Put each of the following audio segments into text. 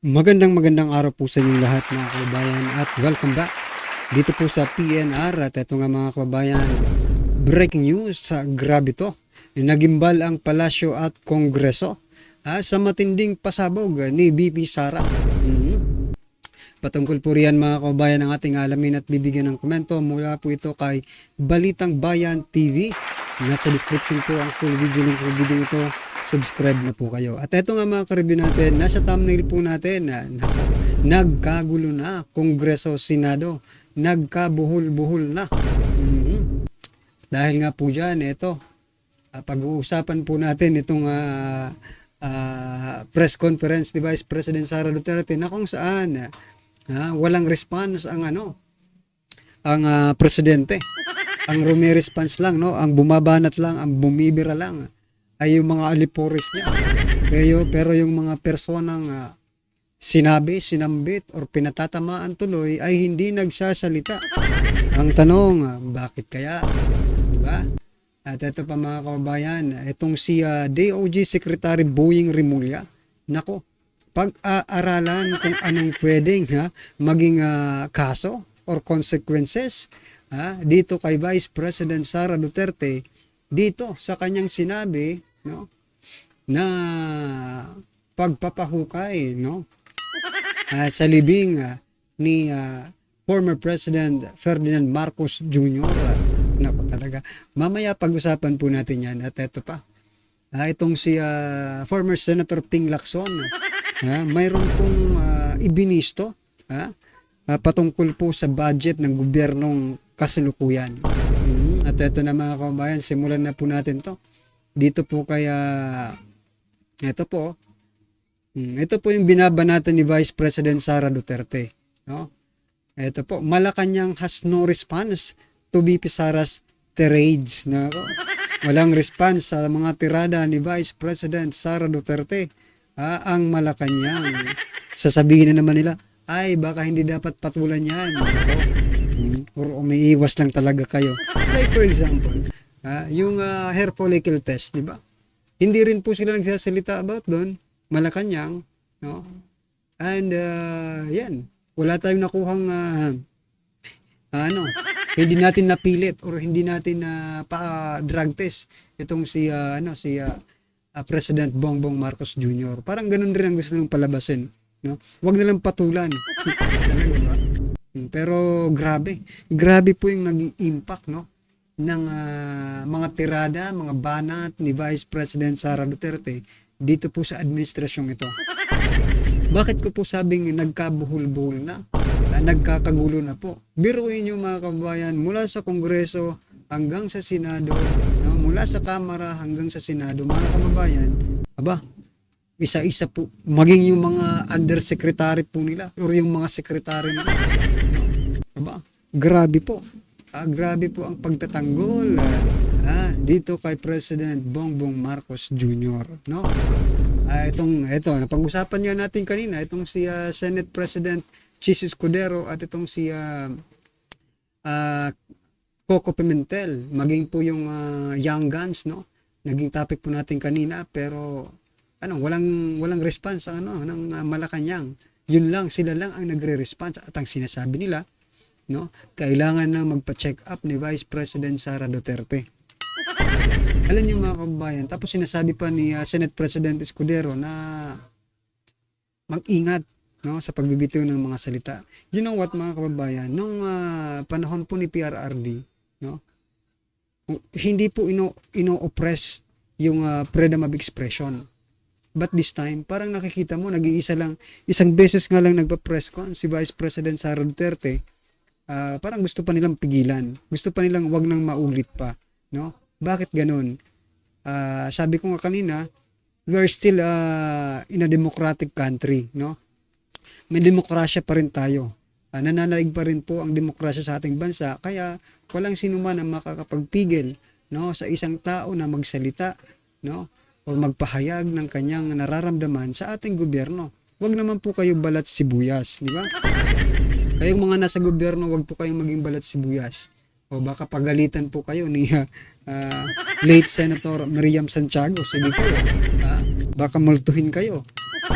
Magandang araw po sa inyong lahat mga kababayan at welcome back dito po sa PNR. At ito nga mga kababayan, breaking news, grabe to. Nagimbal ang palasyo at kongreso sa matinding pasabog ni VP Sara. Patungkol po riyan mga kababayan ang ating alamin at bibigyan ng komento mula po ito kay Balitang Bayan TV. Nasa description po ang full video link ng video ito. Subscribe na po kayo. At ito nga mga ka-review natin, nasa thumbnail po natin na nagkagulo na Kongreso, Senado, nagkabuhol-buhol na. Dahil nga po dyan, ito, pag-uusapan po natin itong press conference ni Vice President Sara Duterte na kung saan walang response ang presidente. Ang response lang, no? Ang bumabanat lang, ang bumibira lang ay yung mga aliporis niya. Pero yung mga personang sinabi, sinambit, or pinatatamaan tuloy ay hindi nagsasalita. Ang tanong, bakit kaya? Diba? At ito pa mga kababayan, itong si DOJ Secretary Boying Rimulya, nako, pag-aaralan kung anong pwedeng maging kaso or consequences dito kay Vice President Sara Duterte dito sa kanyang sinabi, no, na pagpapahukay, no, sa libing ni former President Ferdinand Marcos Jr. Nako talaga. Mamaya pag-usapan po natin yan. At ito pa. Itong si former Senator Ping Lacson, mayroon pong ibinisto patungkol po sa budget ng gobyernong kasalukuyan. At ito na mga kababayan, simulan na po natin to. Dito po kaya, ito po yung binabanatan ni Vice President Sara Duterte. No? Ito po, Malacanang has no response to VP Sara's tirades. No? Walang response sa mga tirada ni Vice President Sara Duterte. Ang Malacanang. Sasabihin na naman nila, ay baka hindi dapat patulan yan. Or umiiwas lang talaga kayo. Like for example, yung hair follicle test, di ba? Hindi rin po sila nagsasalita about doon, Malacanang, no? And yan, wala tayong nakuhang hindi natin napilit or hindi natin pa-drug test itong si President Bongbong Marcos Jr. Parang ganun rin ang gusto nang palabasin, no? Wag na lang patulan. Talaga ba? Pero grabe po yung naging impact, no, ng mga tirada, mga banat ni Vice President Sara Duterte dito po sa administrasyong ito. Bakit ko po sabing nagkabuhol-buhol na, nagkakagulo na po? Biruin nyo mga kababayan, mula sa Kongreso hanggang sa Senado, no, mula sa Kamara hanggang sa Senado, mga kababayan, isa-isa po, maging yung mga undersecretary po nila or yung mga sekretary nila. Grabe po. Grabe po ang pagtatanggol dito kay President Bongbong Marcos Jr. No? Ito, napag-usapan niya natin kanina, itong si Senate President Chis Escudero at itong si Coco Pimentel, maging po yung Young Guns, no? Naging topic po natin kanina, pero walang response ng Malacanang. Yun lang, sila lang ang nagre-response at ang sinasabi nila, no, kailangan na magpa-check up ni Vice President Sara Duterte. Alam niyo mga kababayan, tapos sinasabi pa ni Senate President Escudero na mag-ingat, no, sa pagbibitiw ng mga salita. You know what mga kababayan, nung panahon po ni PRRD, no, hindi po ino-oppress yung freedom of expression. But this time, parang nakikita mo, nag-iisa lang, isang beses nga lang nagpa-press con si Vice President Sara Duterte. Parang gusto pa nilang pigilan. Gusto pa nilang wag nang maulit pa, no? Bakit ganun? Sabi ko nga kanina, we are still in a democratic country, no? May demokrasya pa rin tayo. Nananalig pa rin po ang demokrasya sa ating bansa, kaya walang sino man ang makakapagpigil, no, sa isang tao na magsalita, no, o magpahayag ng kanyang nararamdaman sa ating gobyerno. Wag naman po kayo balat sibuyas, di ba? Kayong mga nasa gobyerno, wag po kayong maging balat sibuyas. O baka pagalitan po kayo ni late Senator Miriam Santiago. Sige kayo. Baka multuhin kayo.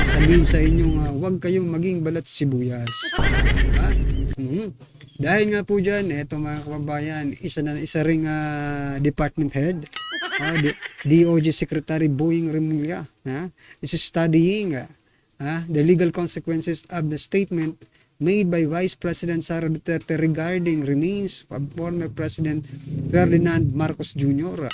sabihin sa inyong huwag kayong maging balat sibuyas. Diba? Dahil nga po dyan, eto mga kababayan, isa ring department head, DOJ Secretary Boying Remulla, is studying the legal consequences of the statement made by Vice President Sara Duterte regarding remains of former President Ferdinand Marcos Jr.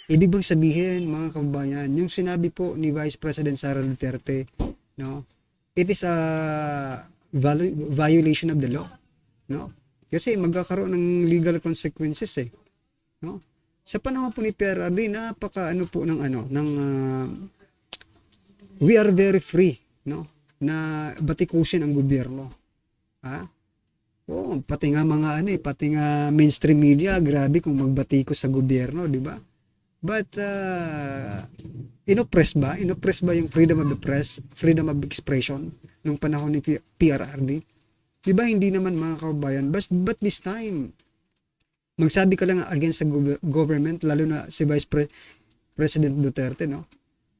Ibig bang sabihin, mga kababayan, yung sinabi po ni Vice President Sara Duterte, no, it is a violation of the law, no? Kasi magkakaroon ng legal consequences no? Sa panahon po ni PRRD, napaka po we are very free, no? Na batikusin ang gobyerno. Pati nga mga pati nga mainstream media, grabe kung magbatikos sa gobyerno, di ba? But inoppress ba yung freedom of the press, freedom of expression nung panahon ni PRRD? Di ba hindi naman, mga kababayan? But this time, magsabi ka lang against sa government, lalo na si President Duterte, no?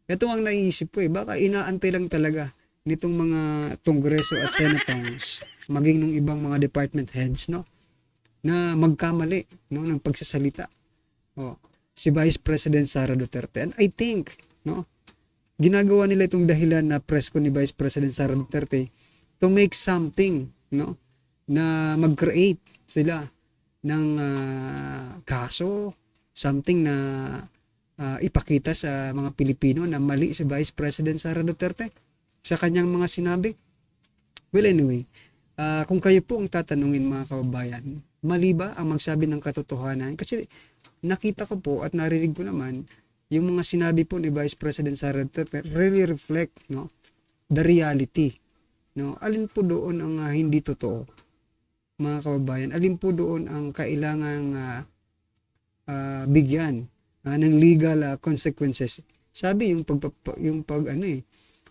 Ito ang naiisip ko baka inaantay lang talaga nitong mga kongreso at senators, maging nung ibang mga department heads, no, na magkamali, no, ng pagsasalita. Si Vice President Sara Duterte. And I think, no, ginagawa nila itong dahilan na press ko ni Vice President Sara Duterte to make something, no, na mag-create sila ng kaso, something na ipakita sa mga Pilipino na mali si Vice President Sara Duterte sa kanyang mga sinabi. Well, anyway, kung kayo po ang tatanungin, mga kababayan, mali ba ang magsabi ng katotohanan? Kasi nakita ko po at narinig ko naman yung mga sinabi po ni Vice President Sara Duterte really reflect, no, the reality, no? Alin po doon ang hindi totoo, mga kababayan? Alin po doon ang kailangang bigyan ng legal consequences? Sabi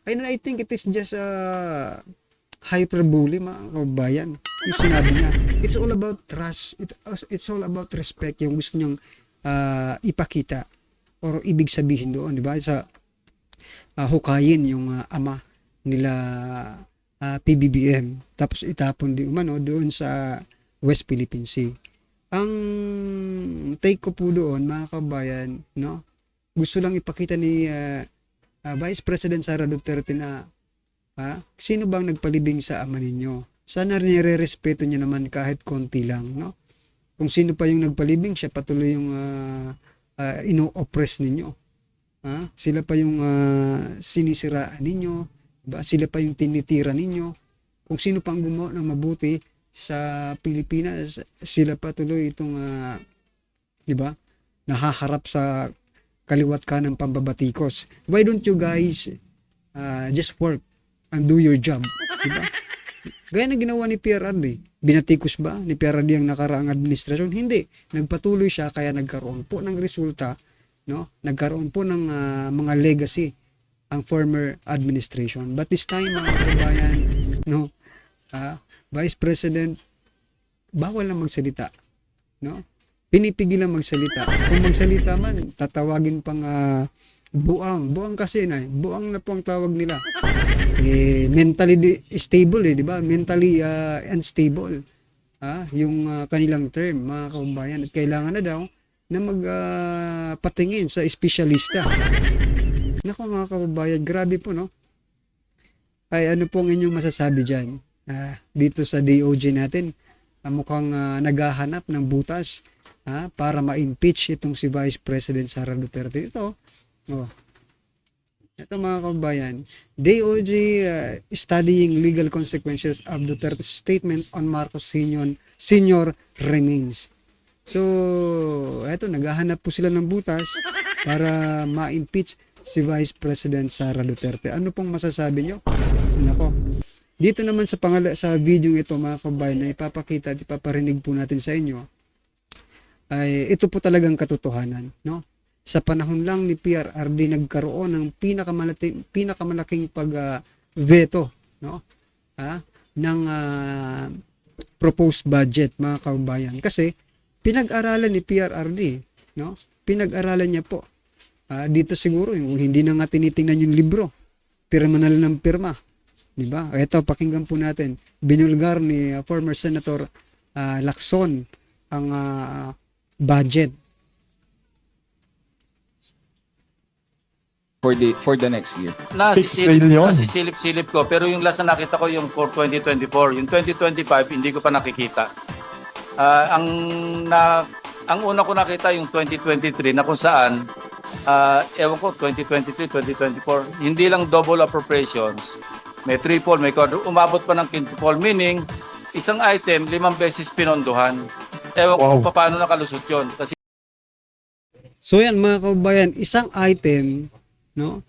I think it is just hyperbole, mga kababayan, yung sinabi niya. It's all about trust. It's all about respect, yung gusto niyang ipakita or ibig sabihin doon, di ba? Sa hukayin yung ama nila PBBM, tapos itapon din doon sa West Philippine Sea. Ang take ko po doon, mga kababayan, no, gusto lang ipakita ni Vice President Sara Duterte na sino bang nagpalibing sa ama ninyo? Sana nire-respeto niya naman kahit konti lang, no? Kung sino pa yung nagpalibing, siya patuloy yung ino-oppress ninyo. Sila pa yung sinisiraan ninyo, diba? Sila pa yung tinitira ninyo. Kung sino pang gumawa ng mabuti sa Pilipinas, sila pa tuloy itong diba? Nahaharap sa kaliwat ka ng pambabatikos. Why don't you guys just work and do your job, diba? Gaya na ginawa ni PRRD. Binatikos ba ni PRRD ang nakaraang administrasyon? Hindi. Nagpatuloy siya, kaya nagkaroon po ng resulta, no? Nagkaroon po ng mga legacy ang former administration. But this time, mga kababayan, no, Vice President, bawal na magsalita, no? Pinipigilan magsalita. Kung magsalita man, tatawagin pang buang. Buang kasi buang na po ang tawag nila. Mentally stable, di ba? Mentally unstable. Yung kanilang term, mga kababayan. At kailangan na daw na magpatingin sa espesyalista. Naku, mga kababayan, grabe po, no? Ay, ano pong inyong masasabi dyan? Dito sa DOJ natin, mukhang naghahanap ng butas para ma-impeach itong si Vice President Sara Duterte. Ito, mga kababayan, DOJ studying legal consequences of Duterte's statement on Marcos Sr. remains. So, eto, naghahanap po sila ng butas para ma-impeach si Vice President Sara Duterte. Ano pong masasabi nyo? Nako. Dito naman sa video ito, mga kababayan, na ipapakita at ipaparinig po natin sa inyo, ay ito po talagang katotohanan, no? Sa panahon lang ni PRRD nagkaroon ng pinakamalaking pag-veto, no? Ng proposed budget, mga kababayan. Kasi pinag-aralan ni PRRD, no? Pinag-aralan niya po. Dito siguro hindi na nga tinitingnan yung libro, pirma na lang ng pirma. Di ba? Ito, pakinggan po natin. Binulgar ni former Senator Lacson ang budget. For the next year. 6 trillion. Nasisilip-silip ko, pero yung last na nakita ko yung for 2024. Yung 2025, hindi ko pa nakikita. Ang una ko nakita yung 2023 na kung saan, ewan ko, 2023, 2024, hindi lang double appropriations, may triple, may quadruple, umabot pa ng quintuple, meaning, isang item, 5 beses pinondohan. Ewan ko kung paano nakalusot yun. Kasi So yan mga kababayan, isang item, no?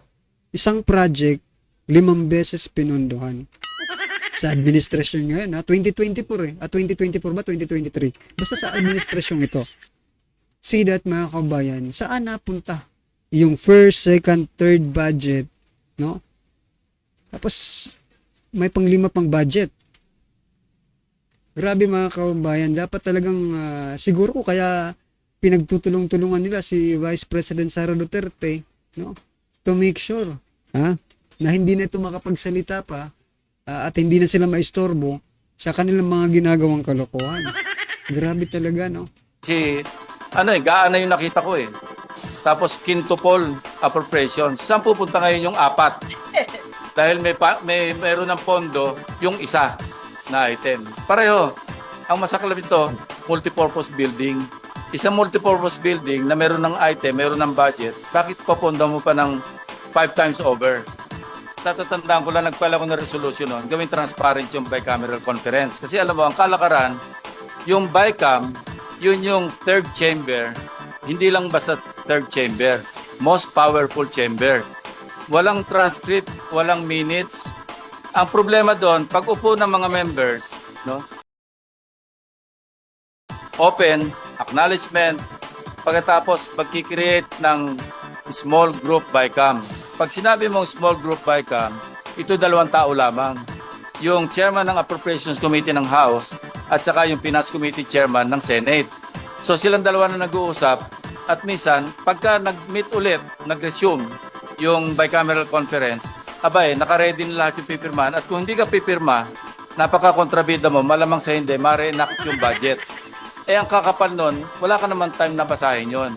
Isang project, 5 beses pinondohan. Sa administrasyon ngayon, 2024 2024 ba? 2023. Basta sa administrasyon ito. See that mga kababayan, saan napunta yung first, second, third budget, no? Tapos, may pang-5 pang budget. Grabe mga kababayan, dapat talagang siguro ko kaya pinagtutulong-tulungan nila si Vice President Sara Duterte, no? To make sure na hindi na ito makapagsalita pa at hindi na sila maistorbo sa kanilang mga ginagawang kalokohan. Grabe talaga, no? gaan na yung nakita ko eh. Tapos quintuple appropriations. Saan pupunta ngayon yung 4? Dahil meron ng pondo yung isa na item. Pareho. Ang masaklap ito, multipurpose building. Isang multipurpose building na meron ng item, meron ng budget, bakit papondo mo pa ng 5 times over? Tatatandaan ko lang, nagpala ko ng resolution nun, gawing transparent yung bicameral conference. Kasi alam mo, ang kalakaran, yung BICAM, yun yung third chamber, hindi lang basta third chamber, most powerful chamber. Walang transcript, walang minutes. Ang problema doon, pag upo ng mga members, no? Open, acknowledgement, pagkatapos magkikreate ng small group BICAM. Pag sinabi mong small group BICAM, ito 2 tao lamang. Yung chairman ng Appropriations Committee ng House at saka yung Finance Committee chairman ng Senate. So silang dalawa na nag-uusap at minsan, pagka nag-meet ulit, nag-resume yung bicameral conference, abay, naka-ready na lahat yung pipirmahan at kung hindi ka pipirma, napaka-kontrabida mo, malamang sa hindi, ma-reenact yung budget. Ang kakapal nun, wala ka naman time na basahin yon.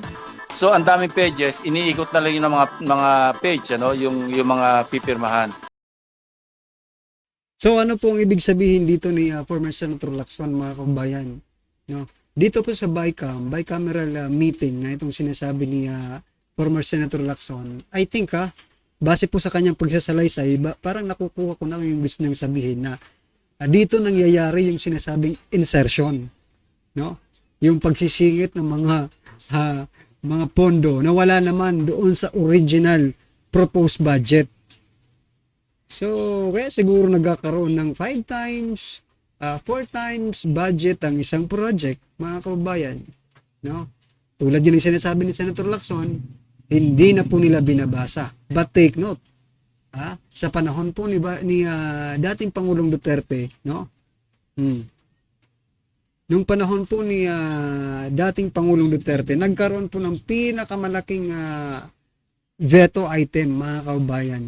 So, ang daming pages, iniikot na lang yung mga page, yung mga pipirmahan. So ano po ang ibig sabihin dito ni former Senator Lacson, mga kababayan? No? Dito po sa bicameral meeting na itong sinasabi ni former Senator Lacson, I think base po sa kanyang pagsasalaysay, parang nakukuha ko na yung gusto niyang sabihin na dito nangyayari yung sinasabing insertion. No? Yung pagsisingit ng mga pondo na wala naman doon sa original proposed budget. So, kaya siguro nagkakaroon ng 5 times, 4 times budget ang isang project, mga kababayan. No? Tulad yun ang sinasabi ni Senator Lacson, hindi na po nila binabasa. But take note, sa panahon po ni dating Pangulong Duterte, no? Nung panahon po ni dating Pangulong Duterte, nagkaroon po ng pinakamalaking veto item, mga kababayan,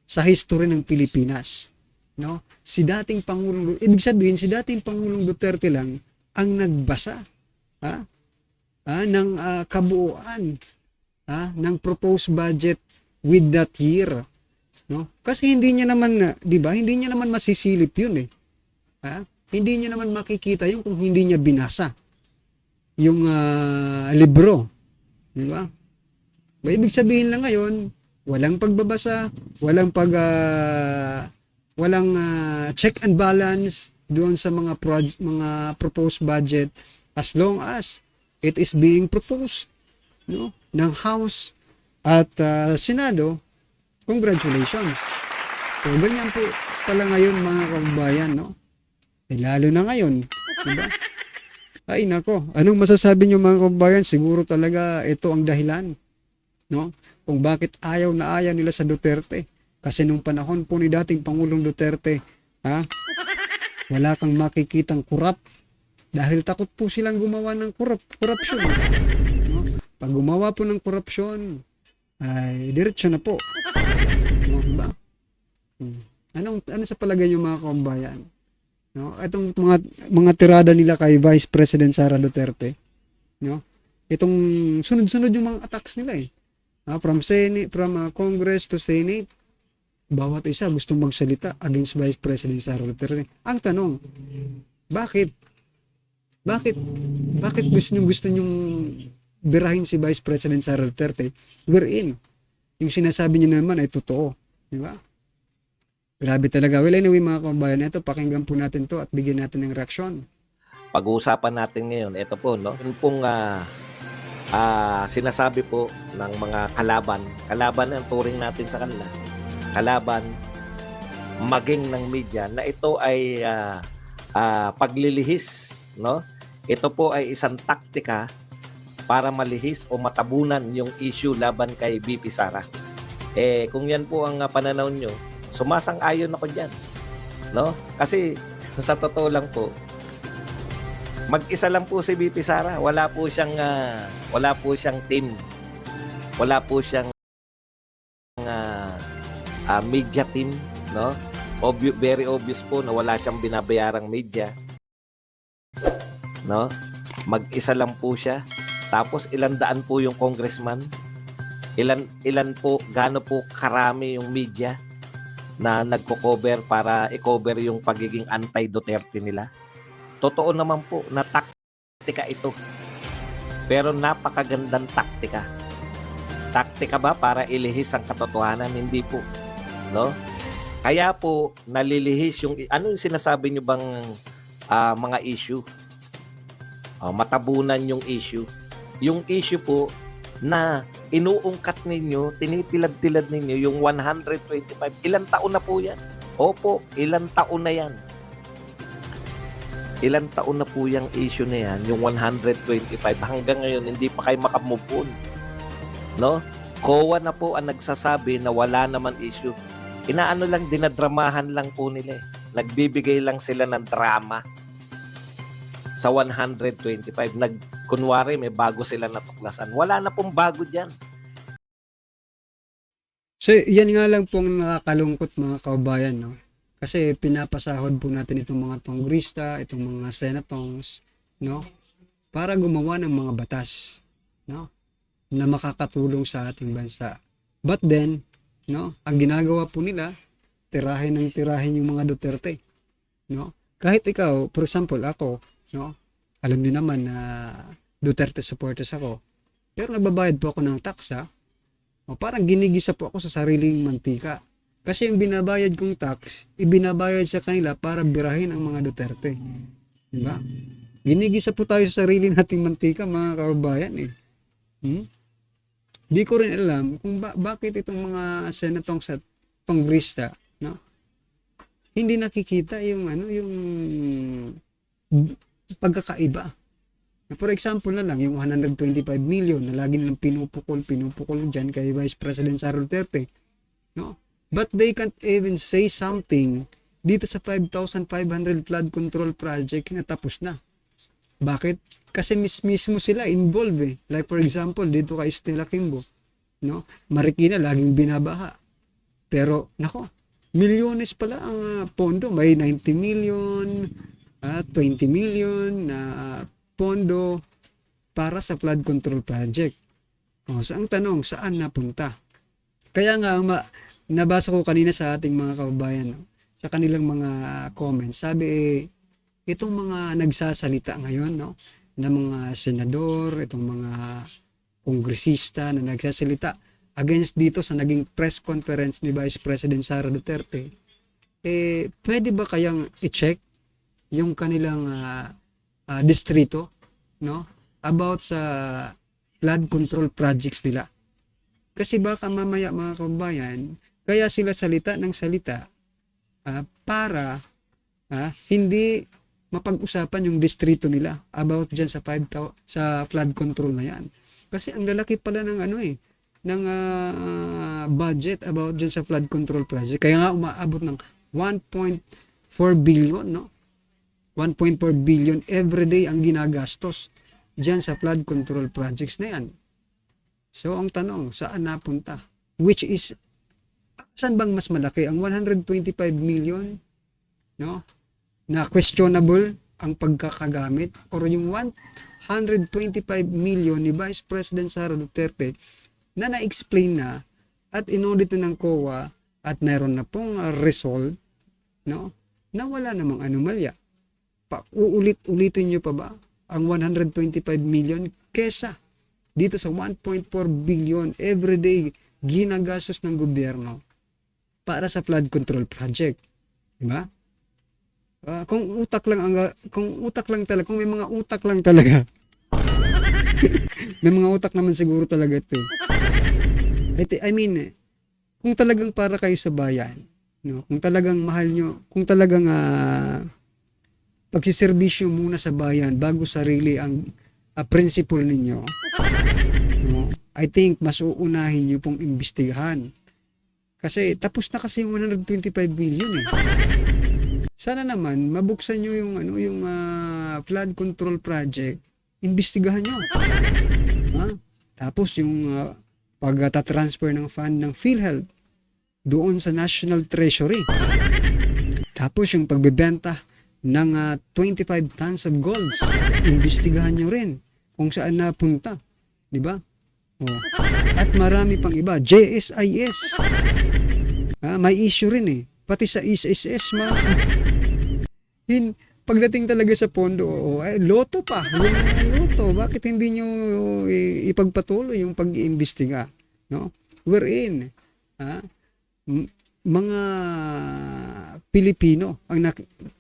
sa history ng Pilipinas. No? Ibig sabihin, si dating Pangulong Duterte lang ang nagbasa ng kabuuan ng proposed budget with that year. No? Kasi hindi niya naman, di ba, hindi niya naman masisilip yun eh. Hindi niya naman makikita yung kung hindi niya binasa yung libro. Di ba? Ibig sabihin lang ngayon, walang pagbabasa, walang check and balance doon sa mga proposed budget as long as it is being proposed, no, ng House at Senado. Congratulations. So ganyan po pala ngayon, mga kababayan, no? Lalo na ngayon, diba? Ay nako, anong masasabi niyo, mga kababayan? Siguro talaga ito ang dahilan, no? Kung bakit ayaw na ayaw nila sa Duterte. Kasi nung panahon po ni dating Pangulong Duterte, wala kang makikitang corrupt. Dahil takot po silang gumawa ng korupsyon. No? Pag gumawa po ng korupsyon, ay diretso na po. No, diba? Ano sa palagay niyo mga kababayan? No? Itong mga tirada nila kay Vice President Sara Duterte, no? Itong sunod-sunod yung mga attacks nila eh. From Senate, from Congress to Senate, bawat isa gustong magsalita against Vice President Sara Duterte. Ang tanong, bakit? Bakit? Bakit gusto nyong birahin si Vice President Sara Duterte? Wherein, yung sinasabi niya naman ay totoo. Di ba? Grabe talaga. Well, anyway mga kababayan, ito, pakinggan po natin to at bigyan natin ng reaksyon. Pag-uusapan natin ngayon, ito po, no? Yun pong sinasabi po ng mga kalaban ang turing natin sa kanila, kalaban maging ng media, na ito ay paglilihis, no? Ito po ay isang taktika para malihis o matabunan yung issue laban kay VP Sara. Kung yan po ang pananaw nyo, sumasang-ayon ako dyan, no? Kasi sa totoo lang po, mag-isa lang po si VP Sara. Wala po siyang team. Wala po siyang media team, no? Very obvious po na wala siyang binabayarang media, no? Mag-isa lang po siya. Tapos ilan daan po yung congressman? Ilan po, gaano po karami yung media na nagko-cover para i-cover yung pagiging anti-Duterte nila? Totoo naman po na taktika ito. Pero napakagandang taktika. Taktika ba para ilihis ang katotohanan? Hindi po, no? Kaya po nalilihis yung ano yung sinasabi niyo bang mga issue? Matabunan yung issue. Yung issue po na inuungkat ninyo, tinitilad-tilad ninyo yung 125. Ilang taon na po yan? Opo, ilang taon na yan. Ilang taon na po yung issue na yan, yung 125. Hanggang ngayon, hindi pa kayo makamove on. No? COA na po ang nagsasabi na wala naman issue. Inaano lang, dinadramahan lang po nila eh. Nagbibigay lang sila ng drama sa 125. Kunwari, may bago sila natuklasan. Wala na pong bago dyan. So, yan nga lang pong nakakalungkot mga kababayan, no? Kasi pinapasahod po natin itong mga tongrista, itong mga senators, no? Para gumawa ng mga batas, no? Na makakatulong sa ating bansa. But then, no? Ang ginagawa po nila, tirahin yung mga Duterte, no? Kahit ikaw, for example, ako, no? Alam niyo naman na Duterte supporters ako. Pero nagbabayad po ako ng tax, ha? O parang ginigisa po ako sa sariling mantika. Kasi yung binabayad kong tax, ibinabayad sa kanila para birahin ang mga Duterte. Diba? Ginigisa po tayo sa sarili nating mantika, mga kababayan eh. Di ko rin alam kung bakit itong mga senatong sa tongrista, no? Hindi nakikita yung yung pagkakaiba. For example na lang, yung 125 million na lagi nilang pinupukol dyan kay Vice President Sara Duterte. No? But they can't even say something dito sa 5,500 flood control project na tapos na. Bakit? Kasi mismo sila involved eh. Like for example, dito kay Stella Kimbo. No? Marikina, laging binabaha. Pero, nako, milyones pala ang pondo. May 90 million, 20 million na pondo para sa flood control project. So ang tanong, saan napunta? Kaya nga, nabasa ko kanina sa ating mga kababayan, no? Sa kanilang mga comments, sabi itong mga nagsasalita ngayon, no? Na mga senador, itong mga kongresista na nagsasalita against dito sa naging press conference ni Vice President Sara Duterte, pwede ba kayang i-check yung kanilang distrito, no, about sa flood control projects nila? Kasi baka mamaya mga kababayan, kaya sila salita ng salita para hindi mapag-usapan yung distrito nila about dyan sa flood control na yan. Kasi ang lalaki pala ng ng budget about dyan sa flood control project. Kaya nga umaabot ng 1.4 billion, no? 1.4 billion everyday ang ginagastos dyan sa flood control projects na yan. So, ang tanong, saan napunta? Which is Saan bang mas malaki? Ang 125 million, no? Na questionable ang pagkakagamit, or yung 125 million ni Vice President Sara Duterte na na-explain na at inaudit na ng COA at meron na pong result, no? Na wala namang anomalya. Uulit-ulitin nyo pa ba ang 125 million kesa dito sa 1.4 billion everyday ginagastos ng gobyerno para sa flood control project, di ba? Kung may mga utak lang talaga. May mga utak naman siguro talaga ito. I mean, kung talagang para kayo sa bayan, no? Kung talagang mahal nyo, kung talagang pagsiservisyo muna sa bayan bago sarili ang principle ninyo, no? I think mas uunahin nyo pong imbestigahan. Kasi tapos na kasi yung 125 billion eh. Sana naman mabuksan nyo yung flood control project, imbestigahan nyo. Tapos yung pagtatransfer ng fund ng PhilHealth doon sa National Treasury. Tapos yung pagbebenta ng 25 tons of gold, imbestigahan nyo rin kung saan napunta, di ba? At marami pang iba, JSIS. May issue rin eh. Pati sa SSS, pagdating talaga sa pondo, loto pa. Yung loto, bakit hindi nyo ipagpatuloy yung pag-iimbestiga? No? We're in. Mga Pilipino,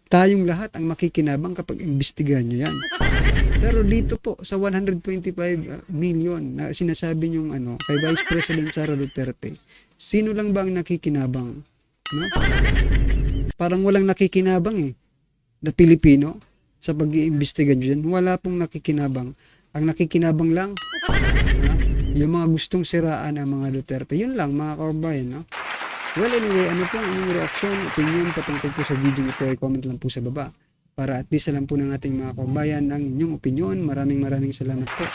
tayong lahat ang makikinabang kapag imbestigahan nyo yan. Pero dito po, sa 125 million na sinasabi nyong kay Vice President Sara Duterte, sino lang ba ang nakikinabang? No? Parang walang nakikinabang na Pilipino sa pag-iimbestiga dyan. Wala pong nakikinabang. Ang nakikinabang lang, yung mga gustong siraan ng mga Duterte. Yun lang, mga kababayan. No? Well, anyway, ano po ang inyong reaksyon, opinion patungkol po sa video ito ay comment lang po sa baba. Para at least alam po ng ating mga kababayan ang inyong opinion. Maraming salamat po.